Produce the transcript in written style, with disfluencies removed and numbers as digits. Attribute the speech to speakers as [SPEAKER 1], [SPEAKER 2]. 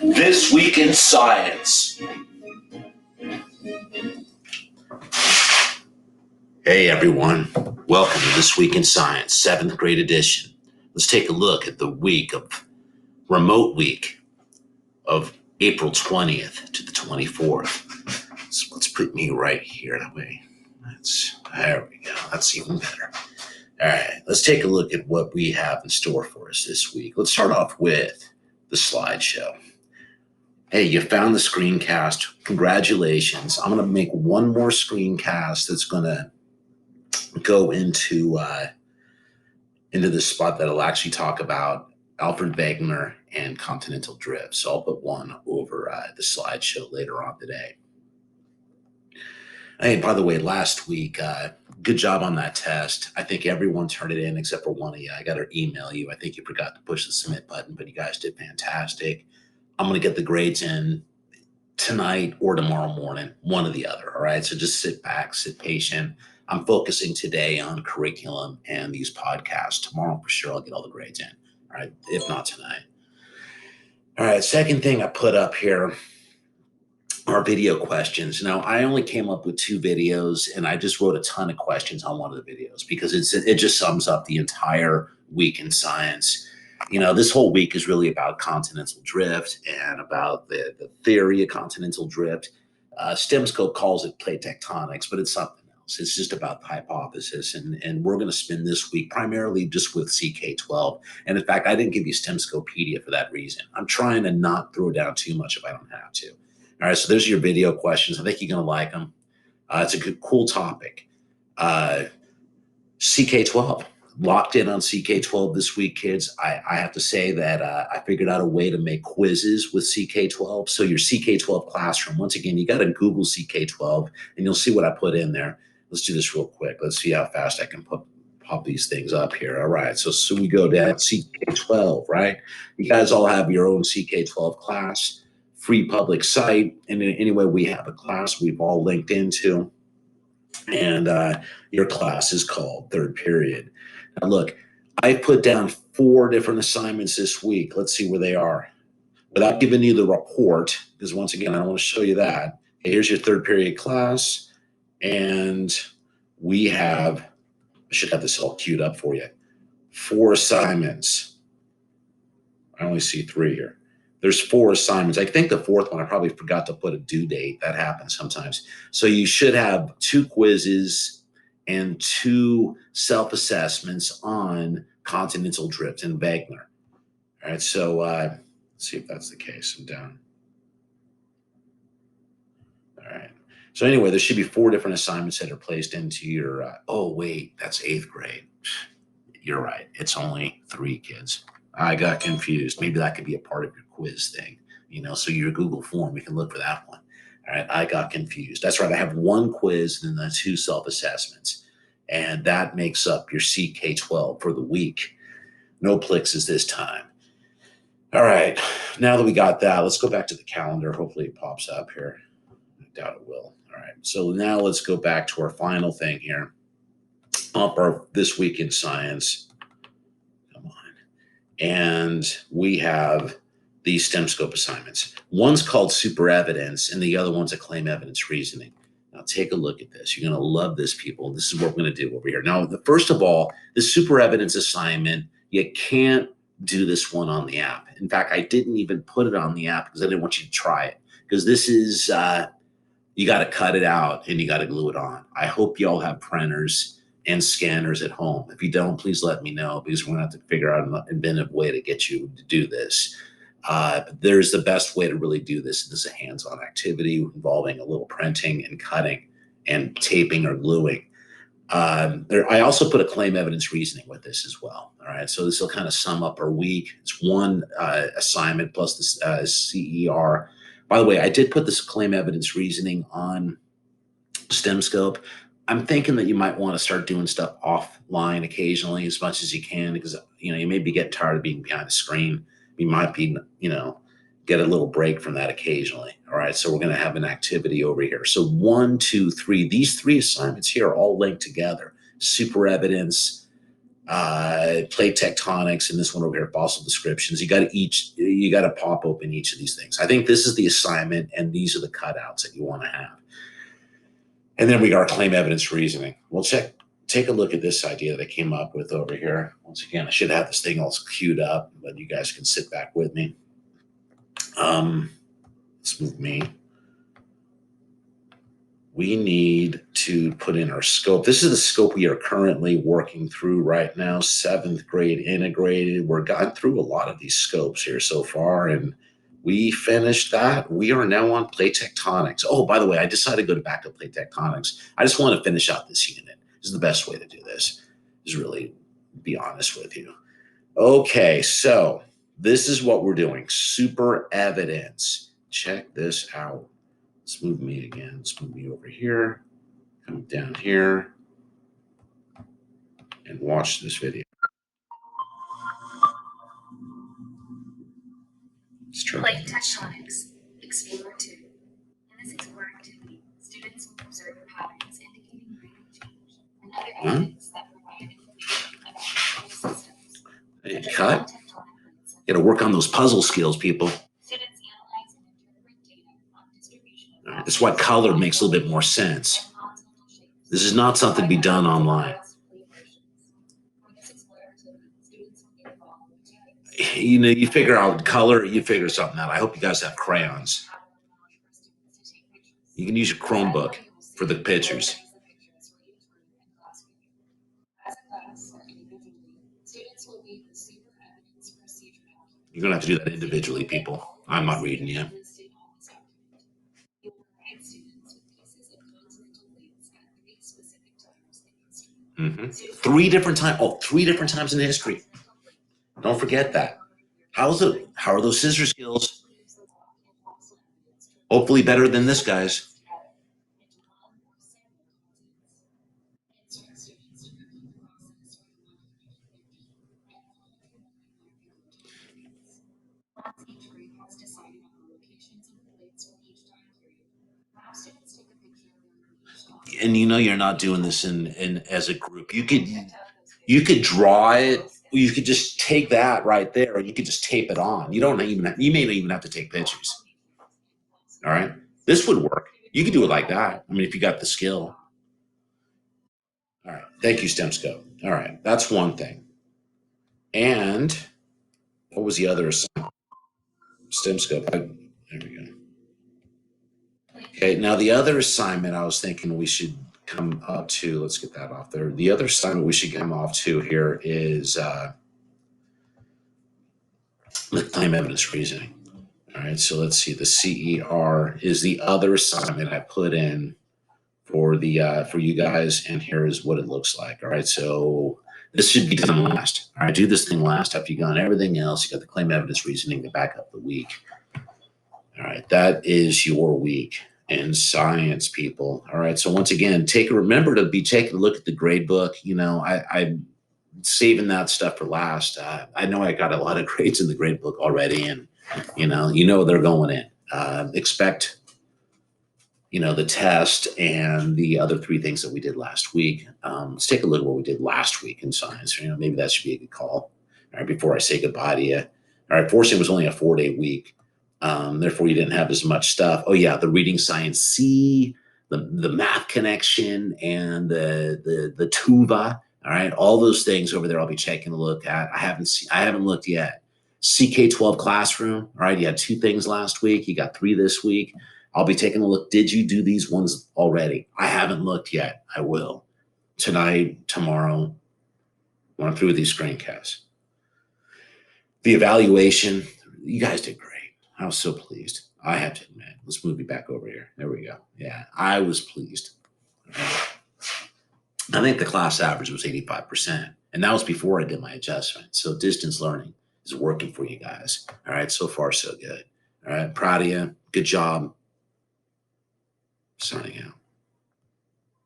[SPEAKER 1] This Week in Science. Hey everyone, welcome to This Week in Science, 7th grade edition. Let's take a look at the remote week of April 20th to the 24th. So let's put me right here. That way, there we go. That's even better. All right, let's take a look at what we have in store for us this week. Let's start off with the slideshow. Hey, you found the screencast. Congratulations. I'm going to make one more screencast that's going to go into this spot that'll actually talk about Alfred Wegener and continental drift. So I'll put one over the slideshow later on today. Hey, by the way, last week, good job on that test. I think everyone turned it in except for one of you. I got to email you. I think you forgot to push the submit button, but you guys did fantastic. I'm going to get the grades in tonight or tomorrow morning, one or the other. All right. So just sit back, sit patient. I'm focusing today on curriculum and these podcasts. Tomorrow for sure I'll get all the grades in. All right. If not tonight. All right. Second thing I put up here are video questions. Now I only came up with 2 videos and I just wrote a ton of questions on one of the videos because it just sums up the entire week in science. You know, this whole week is really about continental drift and about the theory of continental drift. STEMscope calls it plate tectonics, but it's something else. It's just about the hypothesis. And we're going to spend this week primarily just with CK12. And in fact, I didn't give you STEMscopedia for that reason. I'm trying to not throw down too much if I don't have to. All right, so there's your video questions. I think you're going to like them. It's a good, cool topic. CK12. Locked in on CK12 this week, kids. I have to say that I figured out a way to make quizzes with CK12. So your CK12 classroom, once again, you got to Google CK12 and you'll see what I put in there. Let's do this real quick. Let's see how fast I can pop these things up here. All right, so we go down CK12, right? You guys all have your own CK12 class, free public site. And anyway, we have a class we've all linked into. And your class is called Third Period. Now, look, I put down 4 different assignments this week. Let's see where they are. Without giving you the report, because once again, I don't want to show you that. Okay, here's your third period class. And we have, I should have this all queued up for you, 4 assignments. I only see 3 here. There's 4 assignments. I think the 4th one, I probably forgot to put a due date. That happens sometimes. So you should have 2 quizzes and 2 self-assessments on continental drift and Wegener. All right, so let's see if that's the case. I'm down. All right. So anyway, there should be 4 different assignments that are placed into your, oh, wait, that's 8th grade. You're right. It's only 3 kids. I got confused. Maybe that could be a part of your quiz thing, you know, so your Google form, we can look for that one. All right, I got confused. That's right. I have 1 quiz and then the 2 self-assessments. And that makes up your CK12 for the week. No Plixes this time. All right, now that we got that, let's go back to the calendar. Hopefully it pops up here. I doubt it will. All right, so now let's go back to our final thing here. Up our This Week in Science. Come on. And we have these STEMscope assignments. One's called super evidence and the other one's a claim evidence reasoning. Now take a look at this. You're going to love this, people. This is what we're going to do over here. Now, first of all, the super evidence assignment, you can't do this one on the app. In fact, I didn't even put it on the app because I didn't want you to try it. Because this is, you got to cut it out and you got to glue it on. I hope you all have printers and scanners at home. If you don't, please let me know because we're going to have to figure out an inventive way to get you to do this. There's the best way to really do this. This is a hands-on activity involving a little printing and cutting and taping or gluing. I also put a claim evidence reasoning with this as well. All right, so this will kind of sum up our week. It's 1 assignment plus the CER. By the way, I did put this claim evidence reasoning on STEMscope. I'm thinking that you might want to start doing stuff offline occasionally as much as you can because, you know, you may be getting tired of being behind the screen. You might be, you know, get a little break from that occasionally. All right, so we're going to have an activity over here. So 1, 2, 3, these 3 assignments here are all linked together. Super evidence, plate tectonics, and this one over here, fossil descriptions. You got to pop open each of these things. I think this is the assignment, and these are the cutouts that you want to have. And then we got our claim evidence reasoning. We'll take a look at this idea that I came up with over here. Once again, I should have this thing all queued up, but you guys can sit back with me. Let's move me. We need to put in our scope. This is the scope we are currently working through right now, 7th grade integrated. We're gotten through a lot of these scopes here so far, and we finished that. We are now on plate tectonics. Oh, by the way, I decided to go back to plate tectonics. I just want to finish out this unit. This is the best way to do this, is really be honest with you. Okay, so this is what we're doing. Super evidence. Check this out. Let's move me again. Let's move me over here. Come down here and watch this video.
[SPEAKER 2] Plate tectonics, Explorer 2. In this Explorer activity, students will observe patterns indicating rate of change and other evidence that provide information about the systems.
[SPEAKER 1] Hey, cut. You got to work on those puzzle skills, people.
[SPEAKER 2] Students analyze and interpret data on distribution of
[SPEAKER 1] All right, that's why color makes a little bit more sense. This is not something to be done online. You know, you figure out color, you figure something out. I hope you guys have crayons. You can use your Chromebook for the pictures. You're going to have to do that individually, people. I'm not reading you. Mm-hmm. 3 different times. Oh, 3 different times in history. Don't forget that. How are those scissor skills? Hopefully better than this guy's. And you know you're not doing this in as a group. You could draw it. You could just take that right there, and you could just tape it on. You don't even you may not even have to take pictures. All right, this would work. You could do it like that. I mean, if you got the skill. All right, thank you, STEMscope. All right, that's one thing. And what was the other STEMscope? There we go. Okay, now the other assignment I was thinking we should come up to, let's get that off there. The other assignment we should come off to here is the claim evidence reasoning. All right, so let's see. The CER is the other assignment I put in for the for you guys, and here is what it looks like. All right, so this should be done last. All right, do this thing last after you've done everything else. You got the claim evidence reasoning to back up the week. All right, that is your week in science, people. All right, so once again, remember to be taking a look at the grade book. You know, I'm saving that stuff for last. I know I got a lot of grades in the grade book already, and you know they're going in. Expect, the test and the other 3 things that we did last week. Let's take a look at what we did last week in science. Maybe that should be a good call. All right, before I say goodbye to you. All right, forcing was only a 4-day week. Therefore, you didn't have as much stuff. Oh yeah, the reading science C, the math connection, and the TUVA. All right, all those things over there. I'll be taking a look at. I haven't looked yet. CK12 classroom. All right, you had 2 things last week. You got 3 this week. I'll be taking a look. Did you do these ones already? I haven't looked yet. I will tonight, tomorrow, when I'm through with these screencasts. The evaluation. You guys did great. I was so pleased. I have to admit. Let's move you back over here. There we go. Yeah, I was pleased. I think the class average was 85%. And that was before I did my adjustment. So distance learning is working for you guys. All right, so far so good. All right, proud of you. Good job. Signing out.